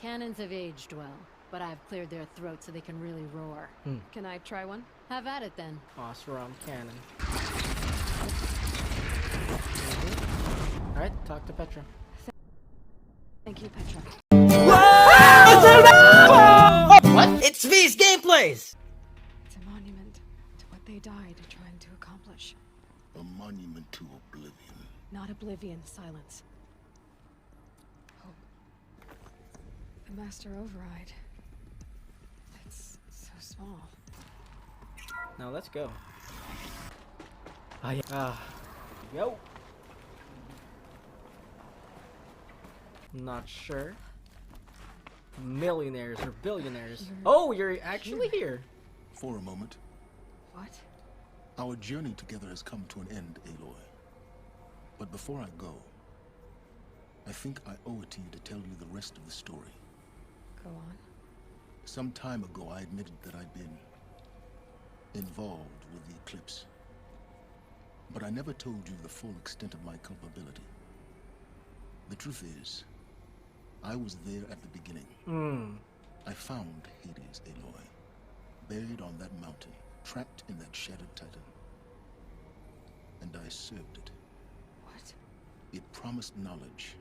Cannons have aged well, but I've cleared their throats so they can really roar. Can I try one? Have at it then. Osram cannon. Alright, talk to Petra. Thank you, Petra. What? It's V's gameplays! It's a monument to what they died trying to accomplish. A monument to oblivion. Not oblivion, silence. Oh. The Master Override. It's so small. Now let's go. Yo. Not sure. Millionaires or billionaires. Oh, you're actually here. For a moment, What? our journey together has come to an end, Aloy. But before I go, I think I owe it to you to tell you the rest of the story. Go on. Some time ago, I admitted that I'd been involved with the eclipse. But I never told you the full extent of my culpability. The truth is, I was there at the beginning. I found Hades, Aloy, buried on that mountain, trapped in that shattered titan. And I served it. What? It promised knowledge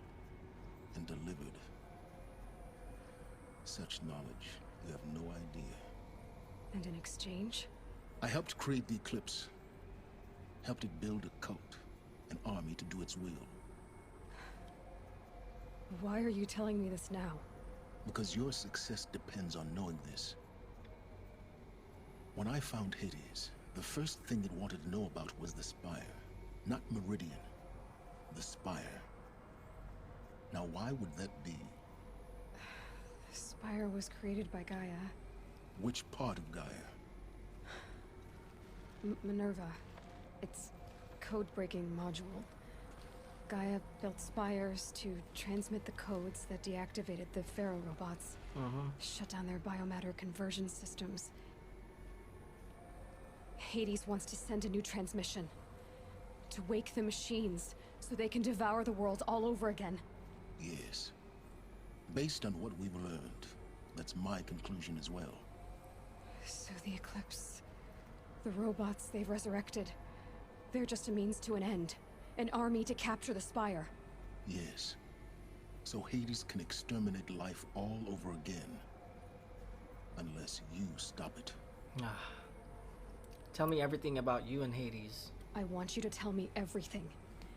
and delivered such knowledge you have no idea. And in exchange? I helped create the eclipse, helped it build a cult, an army to do its will. Why are you telling me this now? Because your success depends on knowing this. When I found Hades, the first thing it wanted to know about was the Spire. Not Meridian, the Spire. Now why would that be? The Spire was created by Gaia. Which part of Gaia? Minerva. It's code-breaking module. Gaia built spires to transmit the codes that deactivated the Pharaoh robots. Shut down their biomatter conversion systems. Hades wants to send a new transmission. To wake the machines, so they can devour the world all over again. Yes. Based on what we've learned, that's my conclusion as well. So the Eclipse... the robots they've resurrected... they're just a means to an end. An army to capture the Spire. Yes. So Hades can exterminate life all over again. Unless you stop it. Tell me everything about you and Hades. I want you to tell me everything.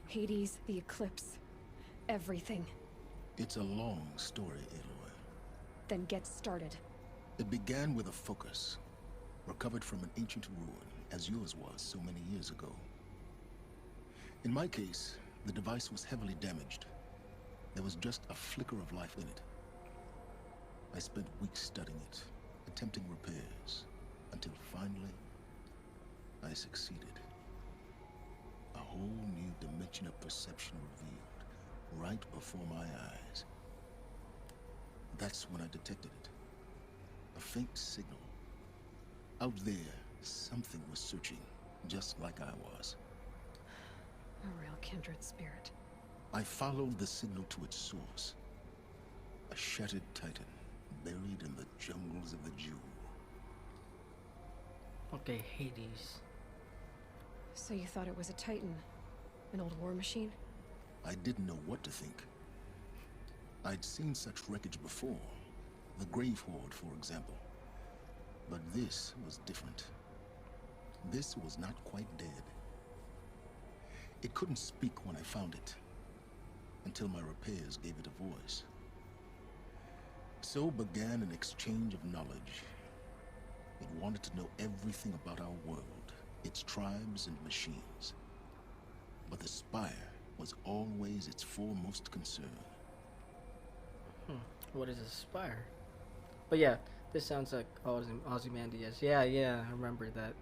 Hades, the Eclipse. Everything. It's a long story, Aloy. Then get started. It began with a focus, recovered from an ancient ruin, as yours was so many years ago. In my case, the device was heavily damaged. There was just a flicker of life in it. I spent weeks studying it, attempting repairs, until finally, I succeeded. A whole new dimension of perception revealed, right before my eyes. That's when I detected it. A faint signal. Out there, something was searching, just like I was. A real kindred spirit. I followed the signal to its source. A shattered titan, buried in the jungles of the Jewel. Okay, Hades. So you thought it was a titan? An old war machine? I didn't know what to think. I'd seen such wreckage before. The Grave Horde, for example. But this was different. This was not quite dead. It couldn't speak when I found it, until my repairs gave it a voice. So began an exchange of knowledge. It wanted to know everything about our world, its tribes and machines. But the Spire was always its foremost concern. What is a Spire? But yeah, this sounds like Ozymandias. Yeah, I remember that.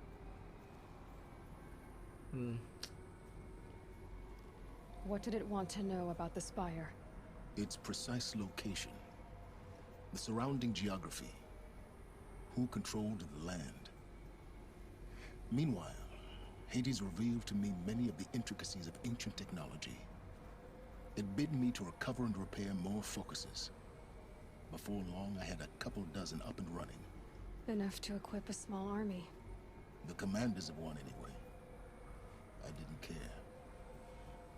What did it want to know about the Spire? Its precise location, the surrounding geography, who controlled the land. Meanwhile, Hades revealed to me many of the intricacies of ancient technology. It bid me to recover and repair more focuses. Before long, I had a couple dozen up and running. Enough to equip a small army. The commanders of one, anyway. I didn't care.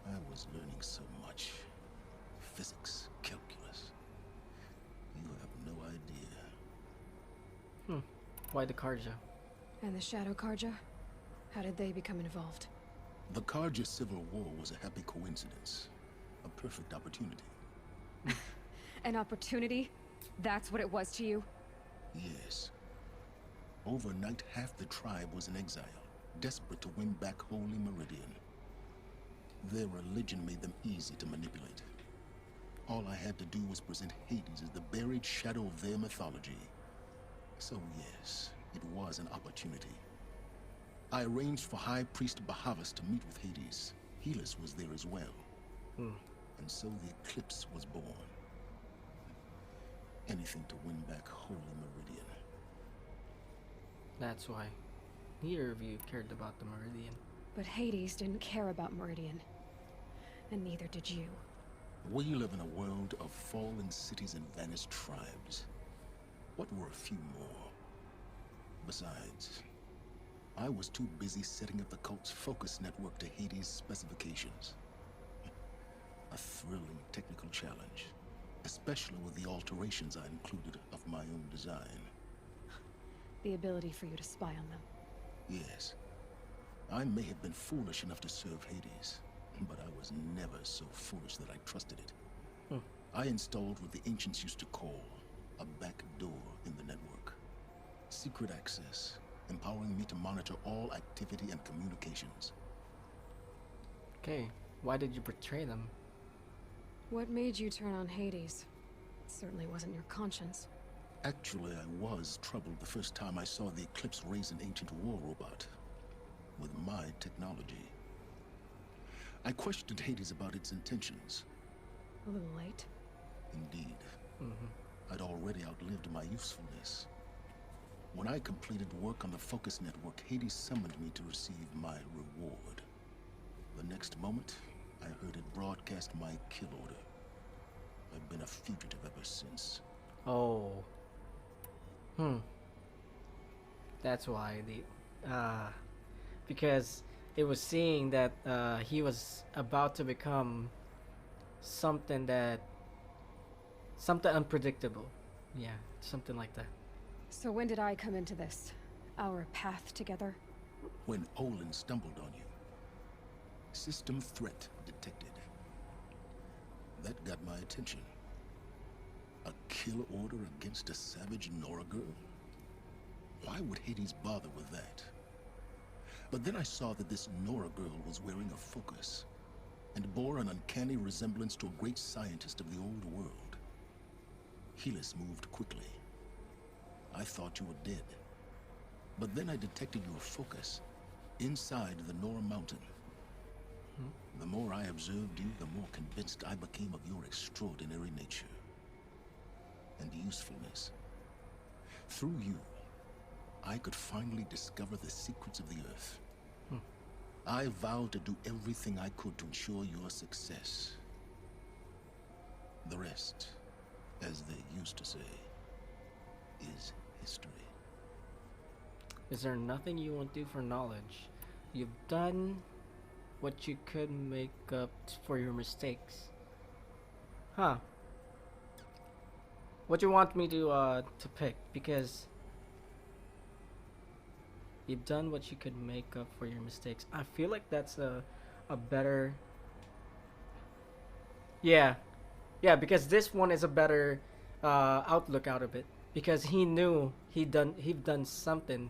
I was learning so much. Physics, calculus. You have no idea. Why the Karja? And the Shadow Karja? How did they become involved? The Karja Civil War was a happy coincidence. A perfect opportunity. An opportunity? That's what it was to you? Yes. Overnight, half the tribe was in exile, desperate to win back Holy Meridian. Their religion made them easy to manipulate. All I had to do was present Hades as the buried shadow of their mythology. So yes, it was an opportunity. I arranged for High Priest BIOHAZARD to meet with Hades. Helis was there as well. And so the eclipse was born. Anything to win back Holy Meridian. That's why neither of you cared about the Meridian. But Hades didn't care about Meridian. And neither did you. We live in a world of fallen cities and vanished tribes. What were a few more? Besides, I was too busy setting up the cult's focus network to Hades' specifications. A thrilling technical challenge, especially with the alterations I included of my own design. The ability for you to spy on them. Yes, I may have been foolish enough to serve Hades, but I was never so foolish that I trusted it. I installed what the ancients used to call a back door in the network. Secret access, empowering me to monitor all activity and communications. Okay, why did you betray them? What made you turn on Hades? It certainly wasn't your conscience. Actually, I was troubled the first time I saw the Eclipse raise an ancient war robot with my technology. I questioned Hades about its intentions. A little late. Indeed. I'd already outlived my usefulness. When I completed work on the focus network, Hades summoned me to receive my reward. The next moment, I heard it broadcast my kill order. I've been a fugitive ever since. Oh. That's why because it was seeing that he was about to become something unpredictable. Yeah, something like that. So when did I come into this? Our path together? When Olin stumbled on you. System threat detected. That got my attention. A kill order against a savage Nora girl? Why would Hades bother with that? But then I saw that this Nora girl was wearing a focus and bore an uncanny resemblance to a great scientist of the old world. Helis moved quickly. I thought you were dead. But then I detected your focus inside the Nora mountain. The more I observed you, the more convinced I became of your extraordinary nature and usefulness. Through you, I could finally discover the secrets of the Earth. I vowed to do everything I could to ensure your success. The rest, as they used to say, is history. Is there nothing you won't do for knowledge? You've done what you could make up for your mistakes. What do you want me to pick? Because you've done what you could make up for your mistakes. I feel like that's a better. Yeah, because this one is a better outlook out of it, because he knew he'd done something,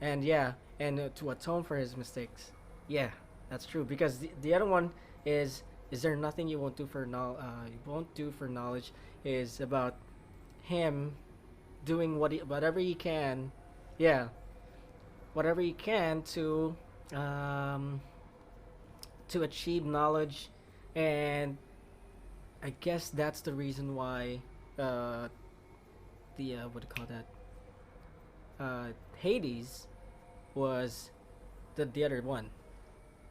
and to atone for his mistakes. Yeah, that's true. Because the other one is there nothing you won't do for knowledge is about him doing whatever he can. Yeah, whatever he can to achieve knowledge, and I guess that's the reason why what do you call that? Hades was the other one.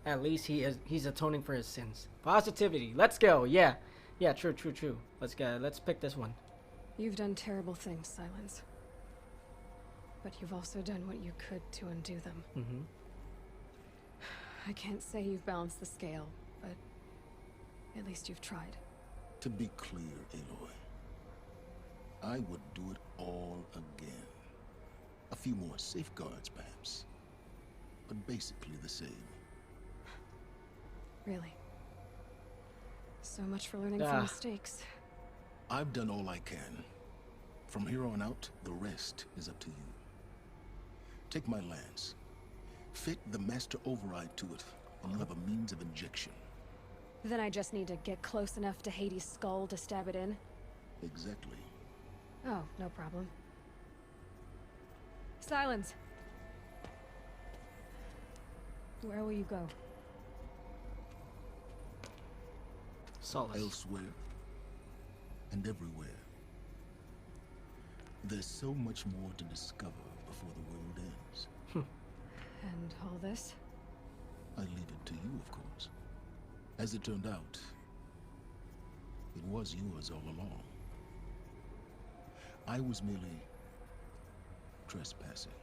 At least he's atoning for his sins. Positivity. Let's go. Yeah, true. Let's go. Let's pick this one. You've done terrible things, Silence. But you've also done what you could to undo them. Mm-hmm. I can't say you've balanced the scale, but at least you've tried. To be clear, Aloy, I would do it all again. A few more safeguards, perhaps, but basically the same. Really. So much for learning from mistakes. I've done all I can. From here on out, the rest is up to you. Take my lance. Fit the master override to it, and you have a means of injection. Then I just need to get close enough to Hades' skull to stab it in? Exactly. Oh, no problem. Silence! Where will you go? Solace. Elsewhere and everywhere. There's so much more to discover before the world ends. And all this? I leave it to you, of course. As it turned out, it was yours all along. I was merely trespassing.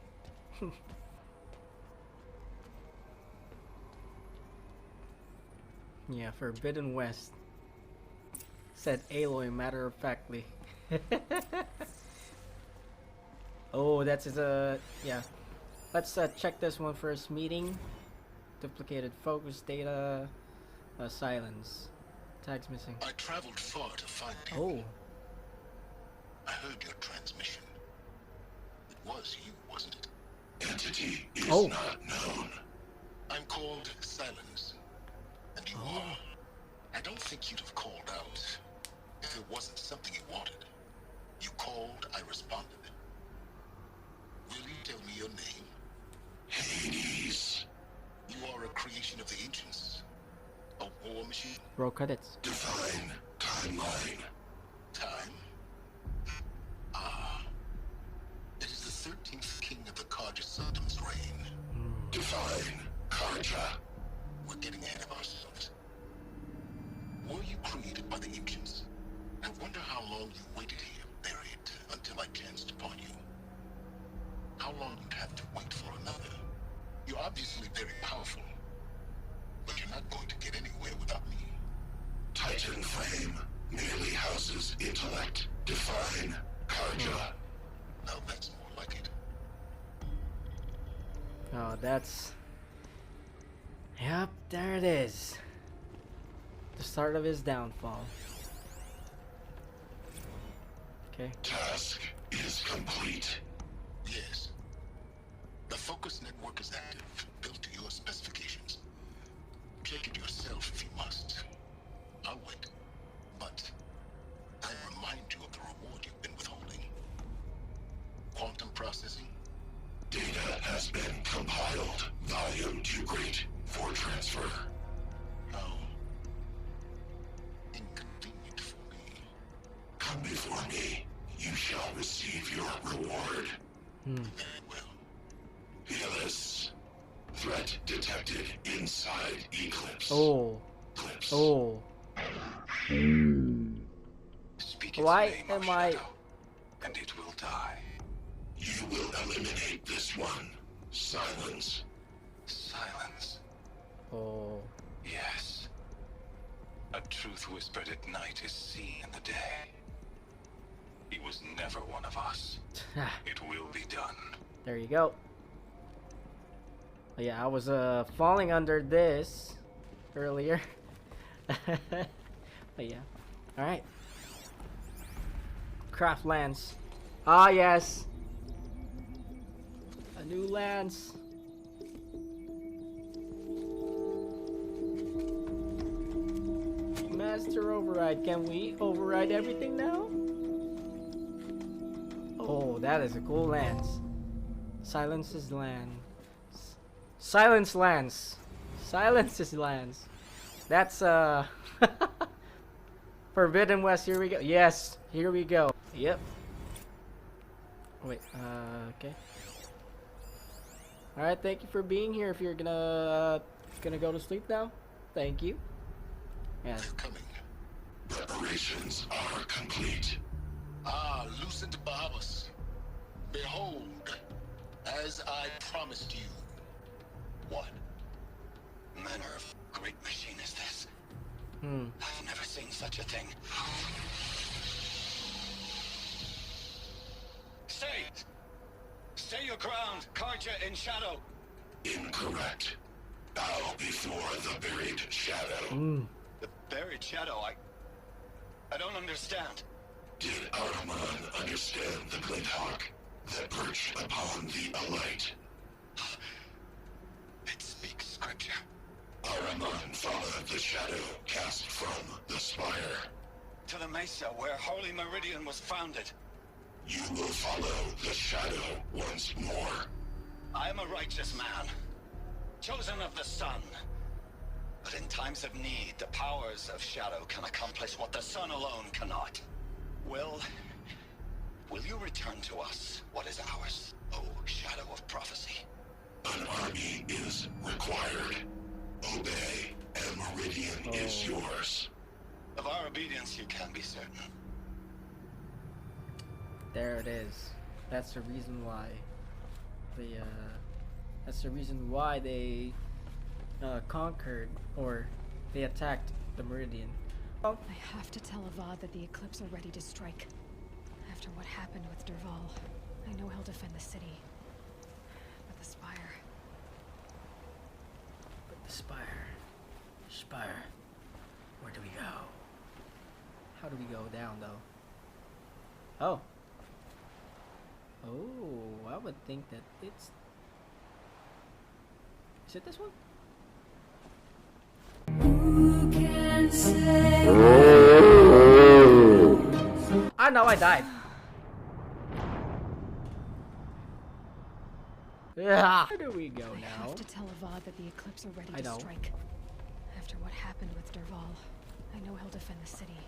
Yeah, Forbidden West. Said Aloy matter-of-factly. Oh, that's his, yeah. Let's check this one first. Meeting. Duplicated focus data. Silence. Tags missing. I traveled far to find you. Oh. I heard your transmission. It was you, wasn't it? Entity is Oh. not known. I'm called Silence. And you are. I don't think you'd have called out if it wasn't something you wanted. You called, I responded. Will you tell me your name? Hades. You are a creation of the ancients. A war machine? Bro, cut it. Define timeline. Time? Ah. It is the 13th king of the Karja Sultan's reign. Define Karja. We're getting ahead of ourselves. Were you created by the ancients? I wonder how long you waited here, buried, until I chanced upon you. How long you'd have to wait for another. You're obviously very powerful, but you're not going to get anywhere without me. Titan flame merely houses intellect. Define Karja. Now that's more like it. Oh, that's... Yep, there it is. The start of his downfall. Okay. Task is complete. Yes. The focus network is active, built to your specifications. Check it yourself if you must. I'll wait. But I remind you of the reward you've been withholding. Quantum processing? Data has been compiled. Volume too great for transfer. How inconvenient for me. Come before me. You shall receive your reward. Very well. Vinas. Threat detected inside Eclipse. Oh. Eclipse. Oh. Speak Why am I... Shadow, and it will die. You will eliminate this one. Silence. Silence. Oh. Yes. A truth whispered at night is seen in the day. He was never one of us. It will be done. There you go. Yeah, I was falling under this earlier. But yeah. Alright. Craft lance. Ah yes. A new lance. Master override. Can we override everything now? Oh, that is a cool lance. Silence's lance. Silence lance. Silence's lance. That's Forbidden West. Here we go. Yes, here we go. Yep. Wait. Okay. All right. Thank you for being here. If you're gonna go to sleep now, thank you. Yeah. They're coming. Preparations are complete. Ah, promise. Behold, as I promised you. What? Manner of great machine is this? Hmm. I've never seen such a thing. Stay! Stay your ground, Karja in shadow! Incorrect. Bow before the buried shadow. The buried shadow, I don't understand. Did Ahriman understand the glint-hawk that perched upon the alight? It speaks scripture. Ahriman followed the shadow cast from the spire. To the mesa where Holy Meridian was founded. You will follow the shadow once more. I am a righteous man, chosen of the sun. But in times of need, the powers of shadow can accomplish what the sun alone cannot. Will you return to us what is ours, O shadow of prophecy? An army is required. Obey, and Meridian is yours. Of our obedience you can be certain. There it is. That's the reason why. That's the reason why they conquered, or they attacked the Meridian. Oh. I have to tell Avad that the Eclipse are ready to strike. After what happened with Derval, I know he'll defend the city. But the Spire... But the Spire... Spire... Where do we go? How do we go down, though? Oh. Oh, I would think that it's... Is it this one? Who can say? I know I died. Yeah. Where do we go I now? have to tell Avad that the Eclipse are ready I to know. strike. After what happened with Derval, I know he'll defend the city.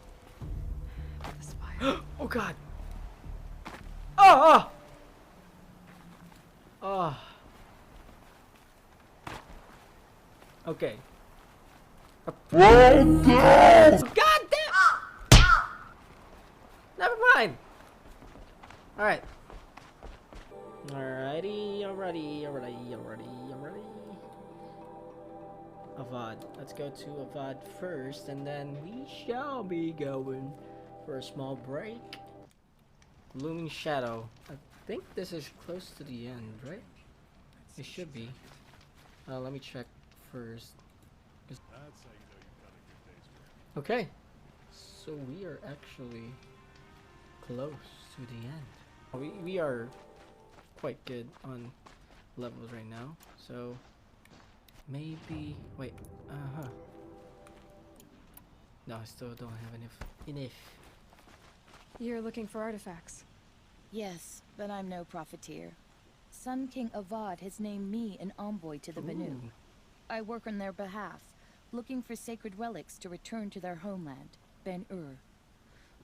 But the Spire... Oh god. Oh, oh. Oh. Okay. God damn! Never mind. All right. Alrighty. Avad. Let's go to Avad first, and then we shall be going for a small break. Looming Shadow. I think this is close to the end, right? It should be. Let me check first. Okay. So we are actually close to the end. We are quite good on levels right now. So maybe wait. No, I still don't have enough. You're looking for artifacts. Yes, but I'm no profiteer. Sun King Avad has named me an envoy to the Banu. Ooh. I work on their behalf, looking for sacred relics to return to their homeland, Ben-Ur.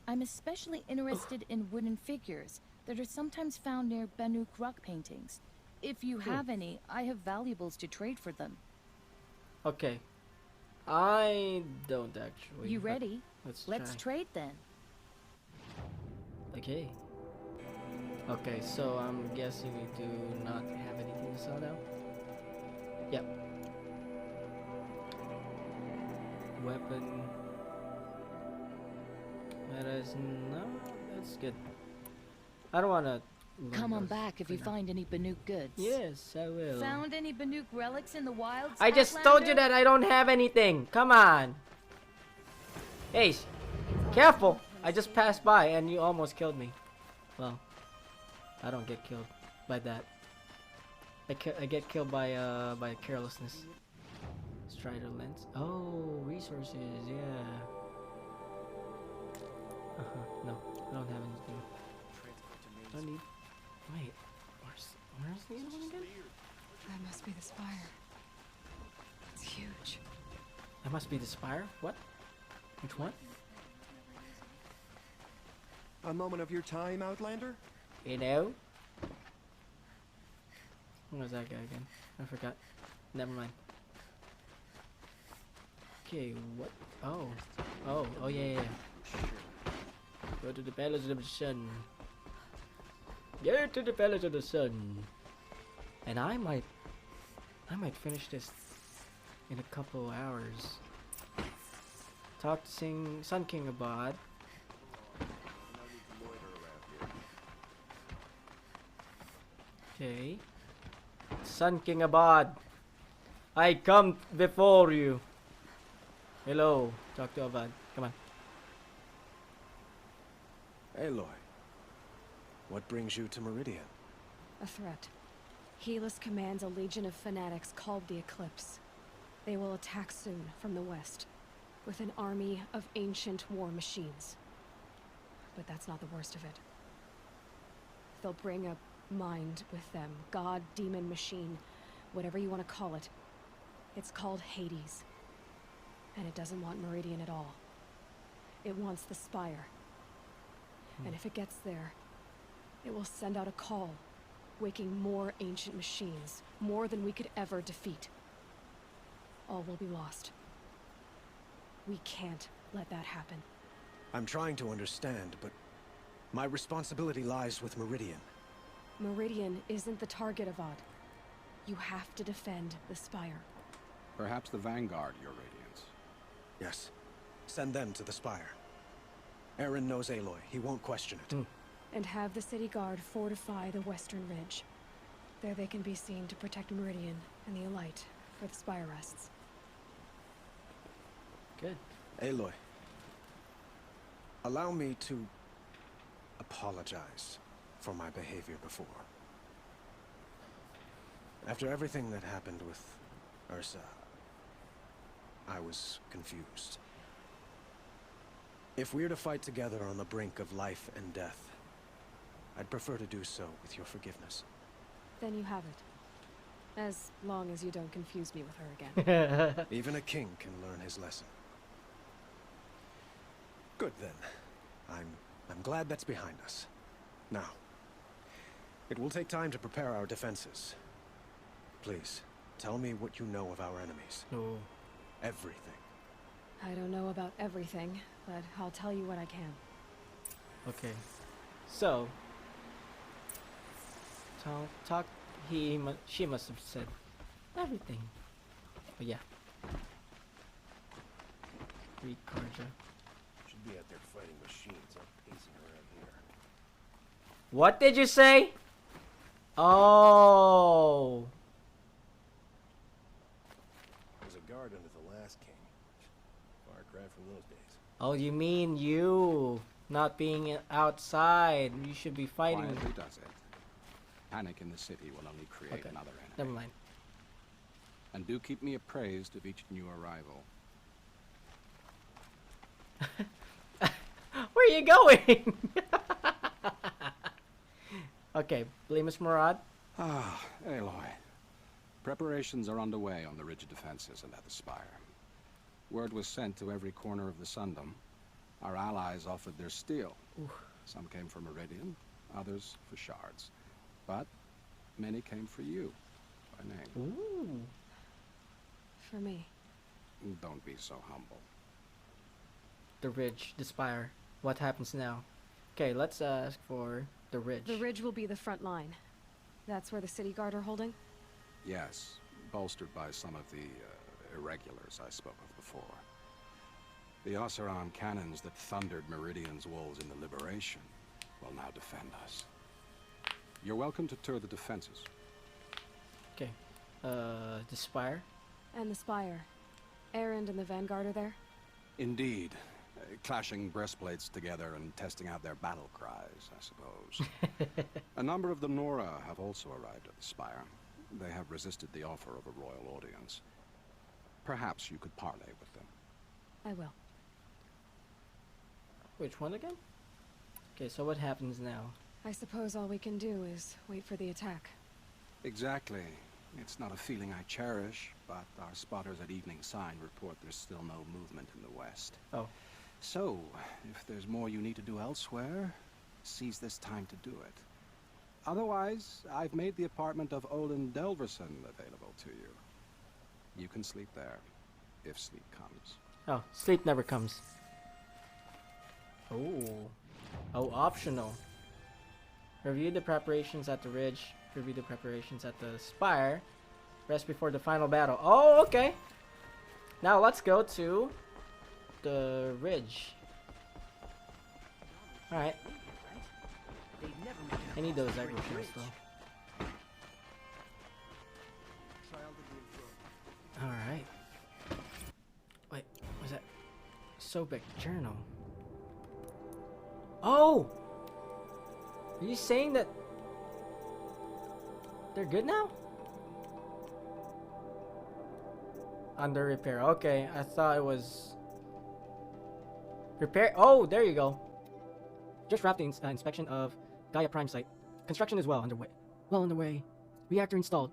I'm especially interested in wooden figures that are sometimes found near Banuk rock paintings. If you have any, I have valuables to trade for them. Okay. I don't actually. You but ready? Let's try. Trade then. Okay. Okay, so I'm guessing we do not have anything to sell now. Yep. Weapon. That is no. That's good. I don't wanna. Come on back if you find any Banuk goods. Yes, I will. Found any Banuk relics in the wilds? I just told you Outlander? that I don't have anything. Come on. Hey, careful. I just passed by and you almost killed me. Well, I don't get killed by that. I get killed by carelessness. Strider lens. Oh, resources. Yeah. No, I don't have anything. I need. Wait, where's the other one again? That must be the Spire. It's huge. That must be the Spire? What? Which one? A moment of your time, Outlander? You know? Who was that guy again? I forgot. Never mind. Okay, what? Oh, yeah. Go to the Palace of the Sun. Get to the Palace of the Sun. And I might finish this in a couple hours. Talk to Sun King Abad. Okay. Sun King Abad, I come before you. Hello. Talk to Abad. Come on. Aloy, what brings you to Meridian? A threat. Helis commands a legion of fanatics called the Eclipse. They will attack soon from the west, with an army of ancient war machines. But that's not the worst of it. They'll bring a mind with them. God, demon, machine, whatever you want to call it. It's called Hades. And it doesn't want Meridian at all. It wants the Spire. And if it gets there, it will send out a call, waking more ancient machines, more than we could ever defeat. All will be lost. We can't let that happen. I'm trying to understand, but my responsibility lies with Meridian. Meridian isn't the target, Avad. You have to defend the Spire. Perhaps the Vanguard, Your Radiance. Yes. Send them to the Spire. Aaron knows Aloy. He won't question it. And have the city guard fortify the western ridge. There they can be seen to protect Meridian and the Elite for the Spire rests. Good. Aloy, allow me to apologize for my behavior before. After everything that happened with Ursa, I was confused. If we're to fight together on the brink of life and death, I'd prefer to do so with your forgiveness. Then you have it. As long as you don't confuse me with her again. Even a king can learn his lesson. Good then. I'm glad that's behind us. Now, it will take time to prepare our defenses. Please, tell me what you know of our enemies. Oh. Everything. I don't know about everything, but I'll tell you what I can. Okay. So, she must have said everything. But yeah. Read Karja. Should be out there fighting machines, not pacing around here. What did you say? Oh. There's a guard under the last king. Far cry from those days. Oh, you mean you not being outside? You should be fighting. Quietly does it. Panic in the city will only create another enemy. Never mind. And do keep me appraised of each new arrival. Where are you going? Okay, Blameless Murad. Ah, Aloy. Preparations are underway on the ridge defenses and at the Spire. Word was sent to every corner of the Sundom. Our allies offered their steel. Some came for Meridian, others for shards. But many came for you, by name. Ooh. For me. Don't be so humble. The ridge, the Spire. What happens now? Okay, let's ask for the ridge. The ridge will be the front line. That's where the city guard are holding? Yes, bolstered by some of the irregulars I spoke of before. The Oseram cannons that thundered Meridian's walls in the Liberation will now defend us. You're welcome to tour the defenses. Okay. The Spire? And the Spire. Erend and the Vanguard are there? Indeed. Clashing breastplates together and testing out their battle cries, I suppose. A number of the Nora have also arrived at the Spire. They have resisted the offer of a royal audience. Perhaps you could parley with them. I will. Which one again? Okay, so what happens now? I suppose all we can do is wait for the attack. Exactly. It's not a feeling I cherish, but our spotters at Evening Sign report there's still no movement in the west. Oh. So, if there's more you need to do elsewhere, seize this time to do it. Otherwise, I've made the apartment of Olin Delverson available to you. You can sleep there, if sleep comes. Oh, sleep never comes. Oh. Oh, optional. Review the preparations at the ridge. Review the preparations at the spire. Rest before the final battle. Oh, okay. Now let's go to the ridge. Alright. I need those aggro kills though. Alright. Wait, what's that? Sobek journal. Oh! Are you saying that they're good now? Under repair. Okay, I thought it was repair. Oh, there you go. Just wrapped the inspection of Gaia Prime site. Construction is well underway. Reactor installed.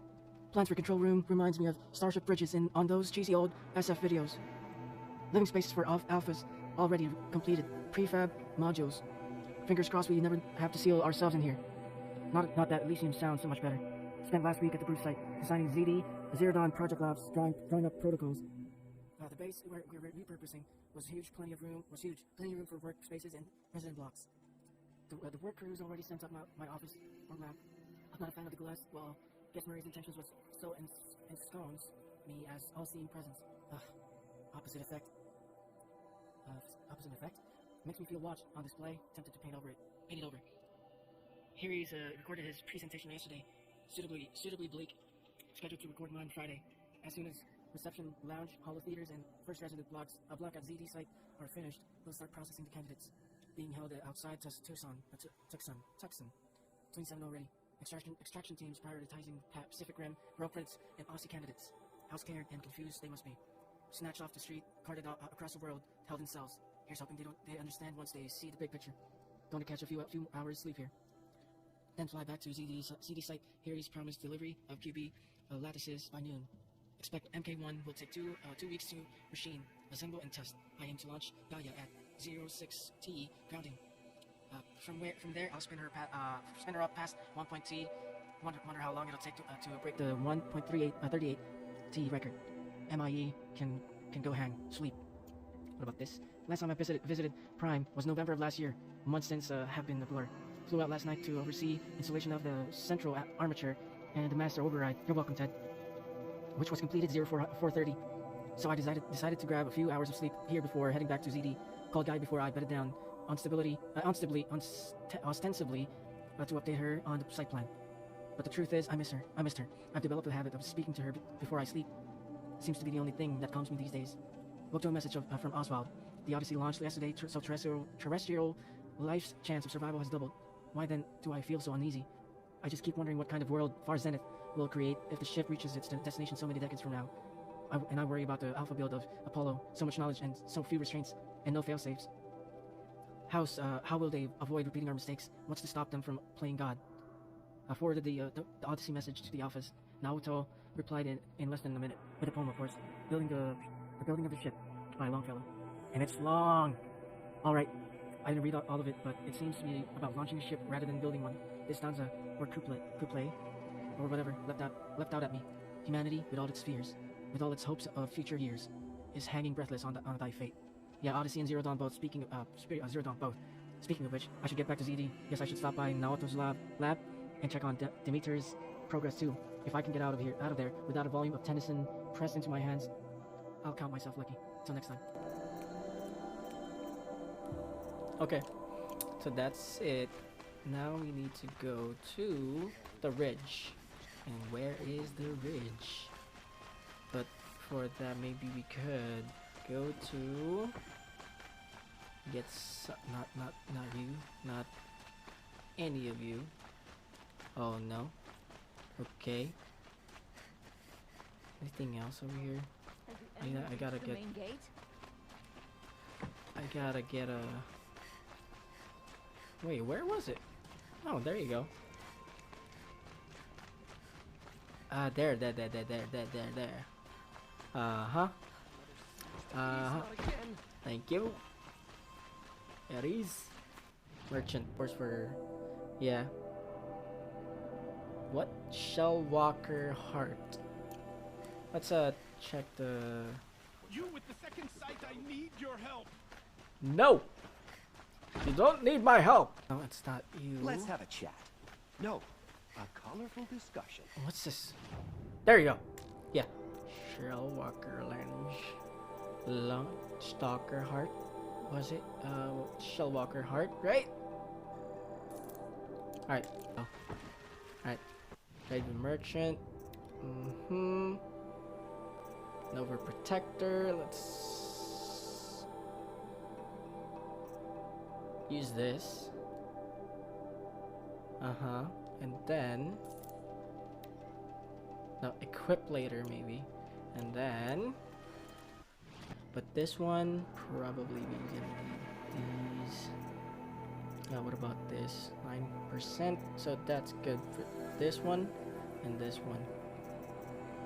Plans for control room reminds me of Starship Bridges on those cheesy old SF videos. Living spaces for alphas already completed. Prefab modules. Fingers crossed we never have to seal ourselves in here. Not that Elysium sounds so much better. Spent last week at the Bruce site, designing ZD, Zerodon project labs, drawing up protocols. The base we're repurposing was huge. Plenty of room for workspaces and resident blocks. The work crews already sent up my office or lab. I'm not a fan of the glass. Well, guess Murray's intentions was so ensconced me as all-seeing presence. Opposite effect. Makes me feel watched on display. Tempted to paint it over. Harry's recorded his presentation yesterday. Suitably bleak. Scheduled to record mine Friday. As soon as reception lounge, holo theaters, and first resident block at ZD site are finished, we'll start processing the candidates. Being held outside Tucson. 27 already. Extraction teams prioritizing Pacific Rim, Row Prince, and Aussie candidates. How scared and confused they must be. Snatched off the street, carted out across the world, held in cells. Here's hoping they understand once they see the big picture. Going to catch a few hours sleep here. Then fly back to ZD site. Harry's promised delivery of QB lattices by noon. Expect MK1 will take two weeks to machine, assemble, and test. I aim to launch Gaia at 06T grounding. From there, I'll spin her up past 1.T. Wonder how long it'll take to break the 1.38 T record. MIE can go hang, sleep. What about this? Last time I visited Prime was November of last year. Months since have been a blur. Flew out last night to oversee installation of the central armature and the master override. You're welcome, Ted. Which was completed 04:30. So I decided to grab a few hours of sleep here before heading back to ZD. Called Guy before I bedded down. Ostensibly to update her on the site plan. But the truth is, I missed her. I've developed a habit of speaking to her before I sleep. Seems to be the only thing that calms me these days. Woke to a message from Oswald. The Odyssey launched yesterday, so terrestrial life's chance of survival has doubled. Why then do I feel so uneasy? I just keep wondering what kind of world Far Zenith will create if the ship reaches its destination so many decades from now. I worry about the alpha build of Apollo. So much knowledge and so few restraints and no failsafes. How will they avoid repeating our mistakes? What's to stop them from playing God? I forwarded the Odyssey message to the office. Naoto replied in less than a minute, with a poem, of course. The building of the ship by Longfellow. And it's long. Alright, I didn't read all of it, but it seems to be about launching a ship rather than building one. This stanza, or couplet, or whatever, left out at me. Humanity, with all its fears, with all its hopes of future years, is hanging breathless on thy fate. Yeah, Odyssey and Zero Dawn both. Speaking of which, I should get back to ZD. Guess I should stop by Naoto's lab and check on Demeter's progress too. If I can get out of there without a volume of Tennyson pressed into my hands, I'll count myself lucky. Till next time. Okay, so that's it. Now we need to go to the ridge. And where is the ridge? But for that, maybe we could go to not you, not any of you. Oh no. Okay. Anything else over here? I gotta get a. Wait, where was it? Oh, there you go. There. Thank you. Aries. Merchant, course for. Yeah. What? Shellwalker Heart. Let's check the. You with the second sight, I need your help. No! You don't need my help! No, it's not you. Let's have a chat. No, a colorful discussion. What's this? There you go. Yeah. Shellwalker Lung Stalker Heart. Was it? Shellwalker Heart, right? Alright. Oh. Alright. Trade with Merchant. Nova Protector. Let's use this. And then no, equip later maybe. And then but this one probably we gonna need these. What about this? 9%. So that's good for this one and this one.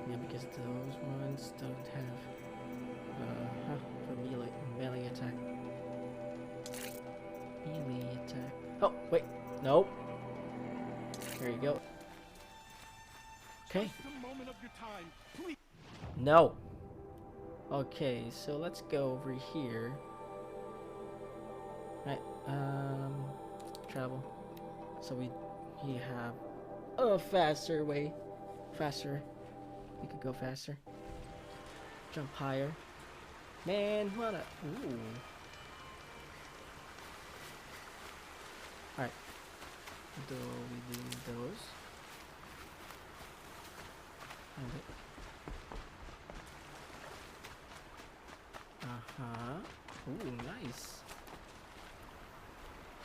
Yeah, because those ones don't have for melee attack. Melee attack. Oh wait, nope. There you go. Okay. No. Okay, so let's go over here. Right. Travel. So we have a faster way. Faster. We could go faster. Jump higher. Man, what a ooh. Alright. Do we do those? And ooh, nice.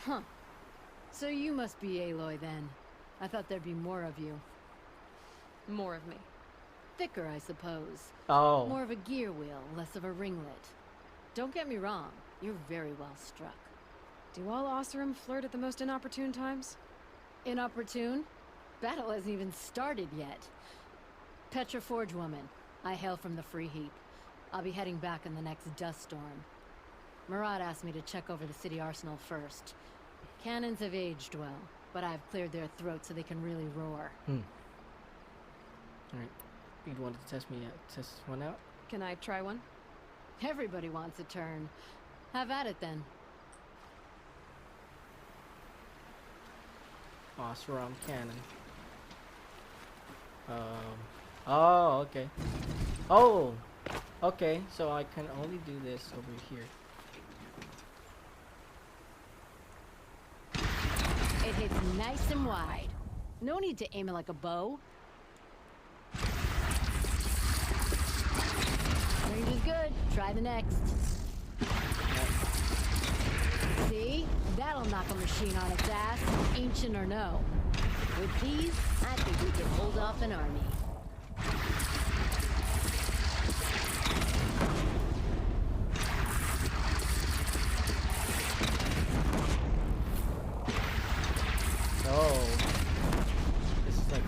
Huh. So you must be Aloy then. I thought there'd be more of you. More of me. Thicker, I suppose. Oh. More of a gear wheel, less of a ringlet. Don't get me wrong, you're very well struck. Do all Oseram flirt at the most inopportune times? Inopportune? Battle hasn't even started yet. Petra Forge woman. I hail from the Free Heap. I'll be heading back in the next dust storm. Murad asked me to check over the city arsenal first. Cannons have aged well, but I've cleared their throats so they can really roar. Alright. You wanted to test one out? Can I try one? Everybody wants a turn. Have at it then. Oseram cannon. Oh, okay. Oh, okay. So I can only do this over here. It hits nice and wide. No need to aim it like a bow. Range is good. Try the next. See? That'll knock a machine on its ass, ancient or no. With these, I think we can hold off an army. Oh. This is like a...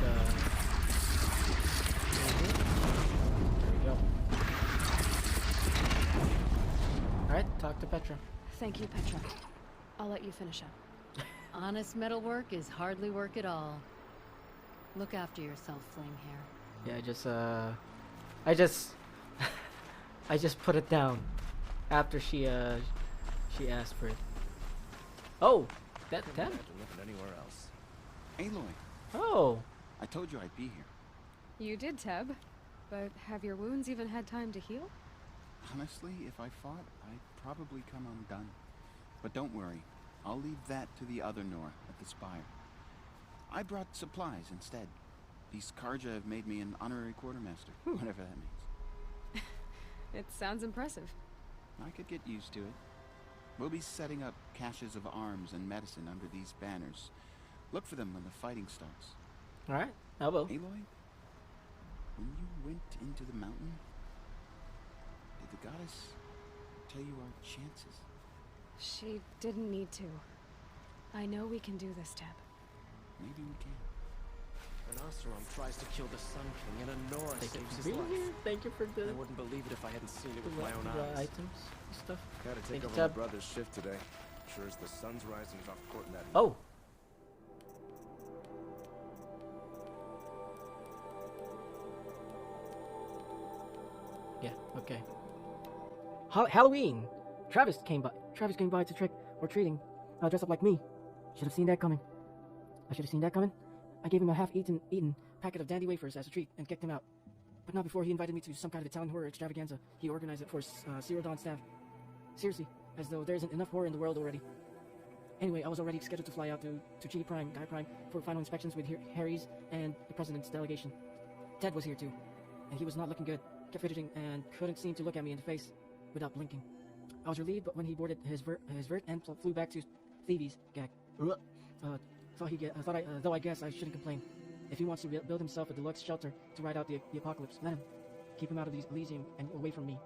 There we go. Alright, talk to Petra. Thank you, Petra. I'll let you finish up. Honest metalwork is hardly work at all. Look after yourself, Flame Hair. Yeah, I just put it down after she asked for it. Oh, that Couldn't imagine living anywhere else. Aloy. Oh. I told you I'd be here. You did, Teb. But have your wounds even had time to heal? Honestly, if I fought, I'd probably come undone. But don't worry, I'll leave that to the other Nor at the Spire. I brought supplies instead. These Karja have made me an honorary quartermaster, whatever that means. It sounds impressive. I could get used to it. We'll be setting up caches of arms and medicine under these banners. Look for them when the fighting starts. Alright, I will. Aloy, when you went into the mountain, did the goddess tell you our chances? She didn't need to. I know we can do this, Teb. Maybe we can. An Oseram tries to kill the Sun King and a Nora saves his Being life. here. Thank you for the I wouldn't believe it if I hadn't seen it with my own eyes. items and stuff. Gotta take Thank you, over my Teb. brother's shift today. Sure as the sun's rising, he's off courting that. Oh. Yeah. Okay. Halloween. Travis came by to trick or treating. Dressed up like me. Should have seen that coming. I should have seen that coming. I gave him a half-eaten packet of dandy wafers as a treat and kicked him out. But not before he invited me to some kind of Italian horror extravaganza he organized it for Zero Dawn staff. Seriously, as though there isn't enough horror in the world already. Anyway, I was already scheduled to fly out to G Prime, Guy Prime, for final inspections with Harry's and the President's delegation. Ted was here too, and he was not looking good. Kept fidgeting and couldn't seem to look at me in the face without blinking. I was relieved, but when he boarded his vert and flew back to Thieves, gag. Though I guess I shouldn't complain. If he wants to build himself a deluxe shelter to ride out the apocalypse, let him. Keep him out of Elysium and away from me.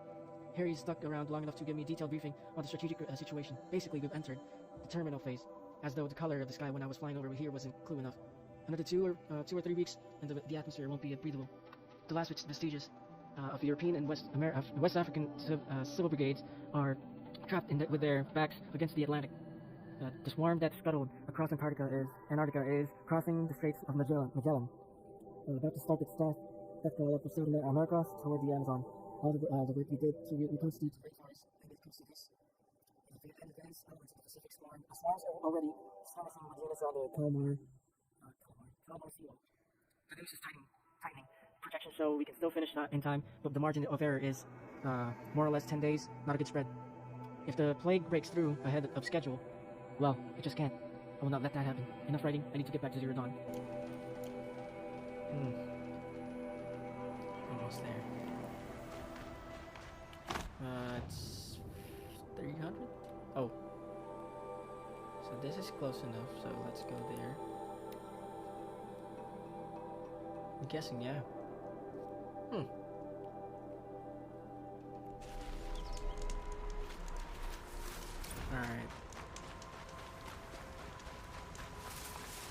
Harry's stuck around long enough to give me a detailed briefing on the strategic situation. Basically, we've entered the terminal phase, as though the color of the sky when I was flying over here wasn't clue enough. Another 2 or 3 weeks, and the atmosphere won't be breathable. The last vestiges of European and West African civil brigades are trapped with their backs against the Atlantic. The swarm that scuttled across Antarctica is crossing the Straits of Magellan. About to start its death call of southern America toward the Amazon. All the work we did to reconstitute the rainforest, and it comes to this. In advance elements of the Pacific storm. Swarms are already establishing with units on the Calmar Field. The news is tightening. Projection show we can still finish in time, but the margin of error is more or less 10 days. Not a good spread. If the plague breaks through ahead of schedule, well, it just can't. I will not let that happen. Enough writing. I need to get back to Zero Dawn. Almost there. It's 300? Oh. So this is close enough, so let's go there. I'm guessing, yeah. Alright.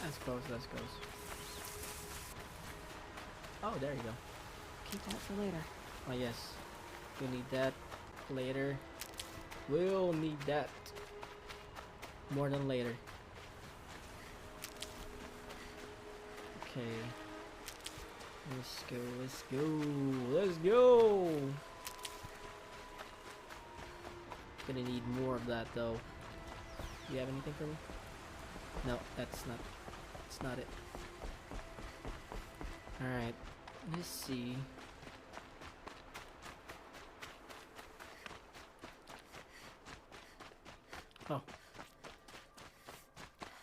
That's close, that's close. Oh, there you go. Keep that for later. Oh, yes. We need that later. We'll need that more than later. Okay. Let's go. Gonna need more of that though. Do you have anything for me? No, that's not it. Alright. Let's see. Oh.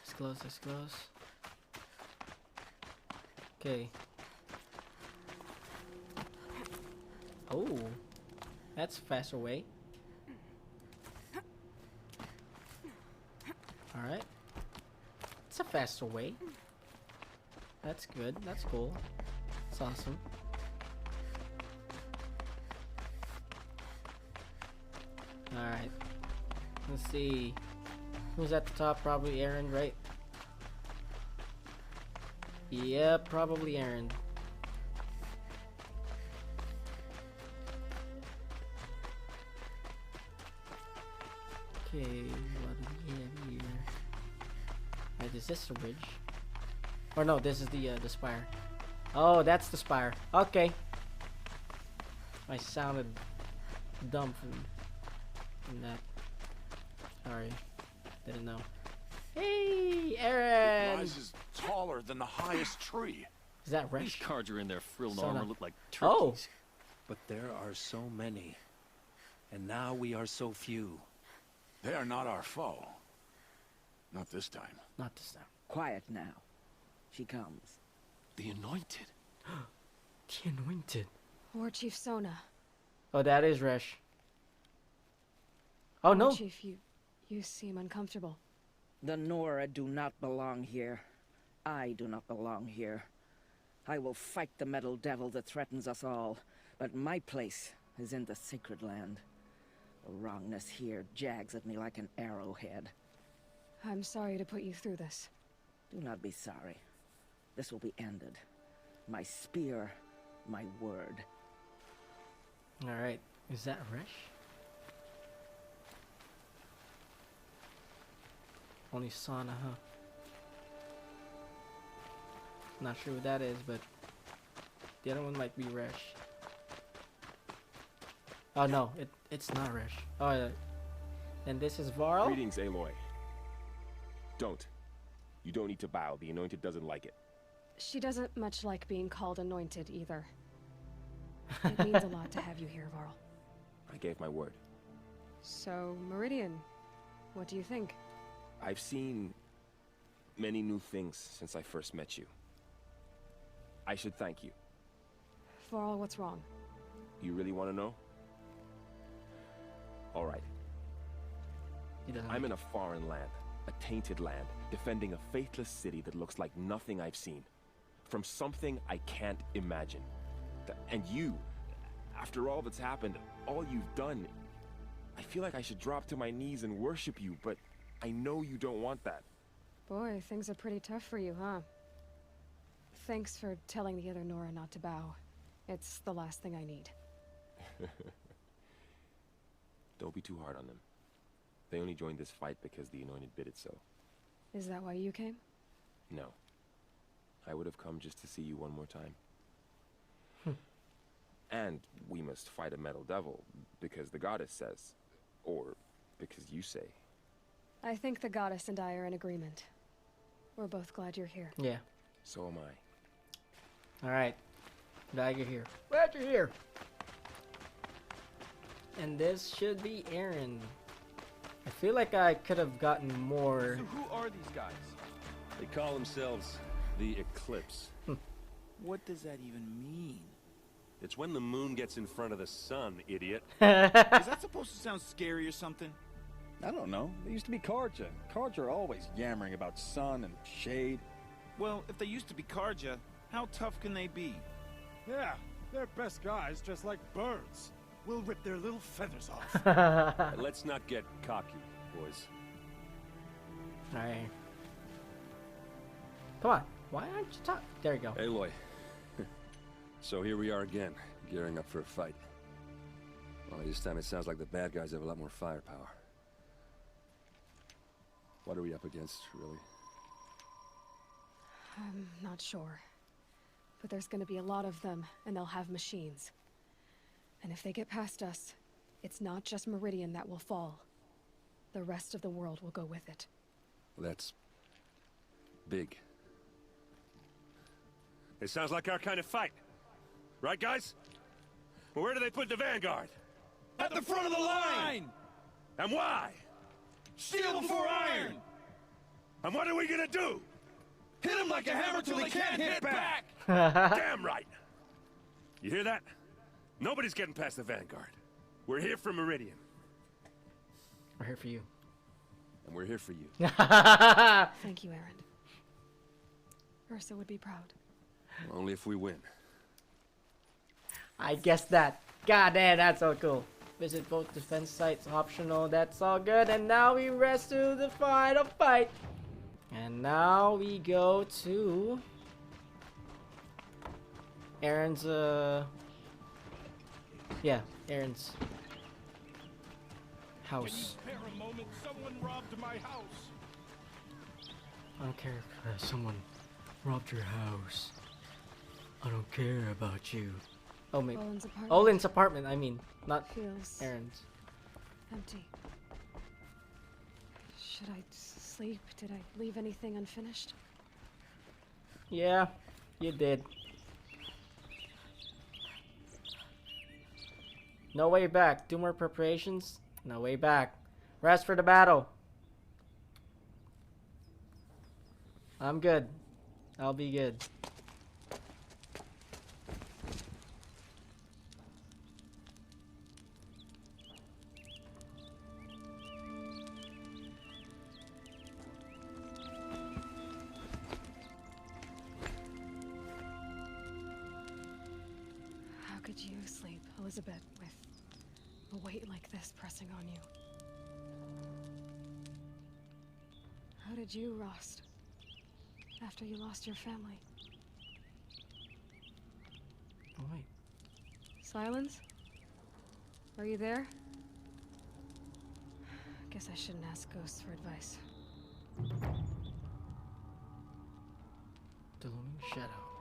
It's close. Okay. Oh. That's a faster way. Alright. It's a faster way. That's good. That's cool. That's awesome. Alright. Let's see. Who's at the top? Probably Aaron, right? Yeah, probably Aaron. Okay, what do we have here? Right, is this the bridge? Or no, this is the spire. Oh, that's the spire. Okay. I sounded dumb from that. Sorry. Didn't know. Hey, Aaron! Rises taller than the highest tree. Is that Resh? These cards are in their frilled Sona. armor look like turkeys. Oh! But there are so many. And now we are so few. They are not our foe. Not this time. Not this time. Quiet now. She comes. The Anointed. The Anointed. War Chief Sona. Oh, that is Resh. Oh, no. War Chief, you seem uncomfortable. The Nora do not belong here. I do not belong here. I will fight the metal devil that threatens us all, but my place is in the sacred land. The wrongness here jags at me like an arrowhead. I'm sorry to put you through this. Do not be sorry. This will be ended. My spear, my word. Alright. Is that Resh? Only Sona, huh? Not sure what that is, but the other one might be Resh. Oh no, it's not Resh. Oh, yeah. And this is Varl? Greetings, Aloy. Don't. You don't need to bow. The Anointed doesn't like it. She doesn't much like being called anointed either. It means a lot to have you here, Varl. I gave my word. So, Meridian, what do you think? I've seen many new things since I first met you. I should thank you. Varl, what's wrong? You really want to know? All right. I'm in a foreign land, a tainted land, defending a faithless city that looks like nothing I've seen. From something I can't imagine. And you, after all that's happened, all you've done, I feel like I should drop to my knees and worship you, but I know you don't want that. Boy, things are pretty tough for you, huh? Thanks for telling the other Nora not to bow. It's the last thing I need. Don't be too hard on them. They only joined this fight because the Anointed bid it so. Is that why you came? No. I would have come just to see you one more time. And we must fight a metal devil, because the goddess says. Or because you say. I think the goddess and I are in agreement. We're both glad you're here. Yeah. So am I. Alright. Glad you're here. Glad you're here! And this should be Aaron. I feel like I could have gotten more. So who are these guys? They call themselves the Eclipse. What does that even mean? It's when the moon gets in front of the sun, idiot. Is that supposed to sound scary or something? I don't know. They used to be Karja. Karja are always yammering about sun and shade. Well, if they used to be Karja, how tough can they be? Yeah, they're best guys just like birds. We'll rip their little feathers off. Let's not get cocky, boys. Alright. Come on. Why aren't you talking? There you go. Aloy. So here we are again, gearing up for a fight. Well, this time it sounds like the bad guys have a lot more firepower. What are we up against, really? I'm not sure. But there's gonna be a lot of them, and they'll have machines. And if they get past us, it's not just Meridian that will fall. The rest of the world will go with it. Well, that's big. It sounds like our kind of fight. Right, guys? Where do they put the vanguard? At the front of the line! And why? Steel before iron! And what are we gonna do? Hit him like a hammer till he can't hit back! Damn right! You hear that? Nobody's getting past the vanguard. We're here for Meridian. We're here for you. And we're here for you. Thank you, Aaron. Ursa would be proud. Only if we win. I guessed that. God damn, that's so cool. Visit both defense sites, optional. That's all good. And now we rest to the final fight. And now we go to Aaron's, yeah, Aaron's house. Can you spare a moment? Someone robbed my house. I don't care if someone robbed your house. I don't care about you. Oh, maybe. Olin's apartment, I mean, not Feels Aaron's. empty. Should I sleep? Did I leave anything unfinished? Yeah, you did. No way back. 2 more preparations. No way back. Rest for the battle. I'm good. I'll be good. How could you sleep, Elizabeth, with a weight like this pressing on you? How did you, Rost, after you lost your family? Oh, wait. Silence? Are you there? Guess I shouldn't ask ghosts for advice. The Looming Shadow.